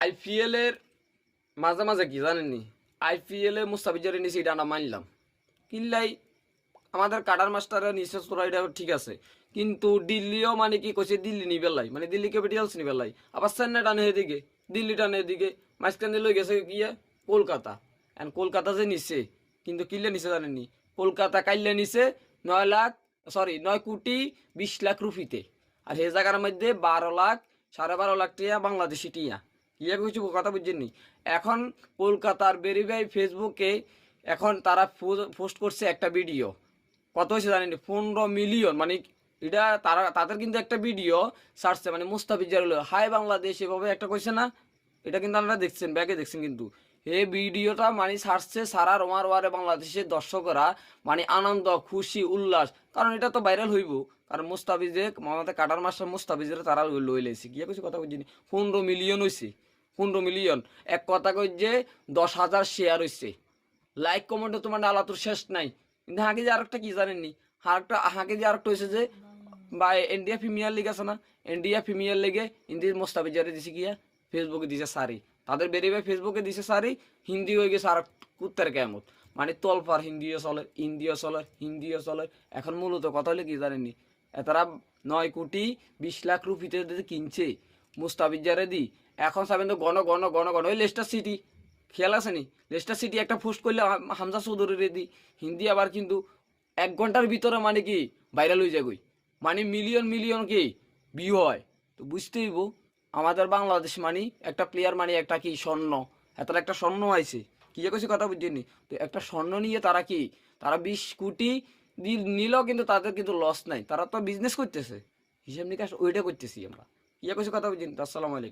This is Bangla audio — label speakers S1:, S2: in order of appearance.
S1: আইপিএল এর মাঝে মাঝে কি জানেননি, আইপিএল এ মুস্তাফিজের নিচে এটা আমরা মানলাম কিল্লাই আমাদের কাটার মাস্টারের নিচে তোরা এটা ঠিক আছে, কিন্তু দিল্লিও মানে কি কইছে দিল্লি নিবেলাই মানে দিল্লি ক্যাপিটালস নিবেলাই, আবার চেন্নাই টানে এদিকে, দিল্লি টানে এদিকে, মাঝখানে লই গেছে গিয়ে কলকাতা। এন্ড কলকাতা যে নিচে, কিন্তু কিল্লে নিচে জানেননি, কলকাতা কাইল্লে নিচে 9,20,20,00,000 রুপিতে, আর সেই জায়গার মধ্যে 12 লাখ 12.5 লাখ টিয়া বাংলাদেশি টিয়া। ইয়ে কিছু কথা বুঝছেননি। এখন কলকাতার ভেরিফাই ফেসবুকে এখন তারা পোস্ট করছে একটা ভিডিও, কত হয়েছে জানেন, 15 মিলিয়ন, মানে এটা তারা তাদের কিন্তু একটা ভিডিও ছাড়ছে, মানে মুস্তাফিজের হাই বাংলাদেশ এভাবে একটা কইছে না, এটা কিন্তু আপনারা দেখছেন, ব্যাগে দেখছেন, কিন্তু এই ভিডিওটা মানে ছাড়ছে সারা রোমার ওয়ারে বাংলাদেশের দর্শকরা মানে আনন্দ খুশি উল্লাস, কারণ এটা তো ভাইরাল হইব, কারণ মুস্তাফিজে আমাদের কাটার মাস্টার মুস্তাফিজের তারা লই লাইছে, কি কিছু কথা বুঝিনি, 15 মিলিয়ন হয়েছে, 15 মিলিয়ন। এক কথা কই যে 10,000 শেয়ার হয়েছে, লাইক কমেন্টে তোমার আলাতুর শেষ নাই। কিন্তু হাঁকে যে আরেকটা কি জানেননি, হাঁকে যে আরেকটা হয়েছে যে বা ইন্ডিয়া প্রিমিয়ার লিগ আছে না, ইন্ডিয়া প্রিমিয়ার লিগে ইন্ডিয়ার মোস্তাফিজারে দিছে গিয়া ফেসবুকে দিছে সারি, তাদের বেরিয়ে ফেসবুকে দিছে সারি, হিন্দি হয়ে গেছে আর কুত্তার কেমত, মানে তলপার হিন্দিও চলে, ইন্ডিও চলে, হিন্দিও চলে। এখন মূলত কথা হলে কি জানেননি, তারা 9,20,00,000 রুপিতে কিনছে মুস্তাফিজারে দি। এখন সাবেন তো গণ গণ গণ গণ ওই লেস্টার সিটি খেয়াল আছে নি, লেস্টার সিটি একটা পোস্ট করলে হামজা চৌধুরী রেডি হিন্দি, আবার কিন্তু 1 ঘন্টার ভিতরে মানে কি ভাইরাল হয়ে যায়, মানে মিলিয়ন মিলিয়ন কি ভিউ হয়। তো বুঝতেই আমাদের বাংলাদেশ মানে একটা প্লেয়ার মানে একটা কি স্বর্ণ, এত একটা স্বর্ণ আইছে, কি যে কিছু কথা বুঝিনি। তো একটা স্বর্ণ নিয়ে তারা কি, তারা 20 কোটি নিল, কিন্তু তাদের কিন্তু লস নাই, তারা তো বিজনেস করতেছে, হিসাব নিকাশ ওইটা করতেছি আমরা, কি যে কিছু কথা বুঝিনি। আসসালামু আলাইকুম।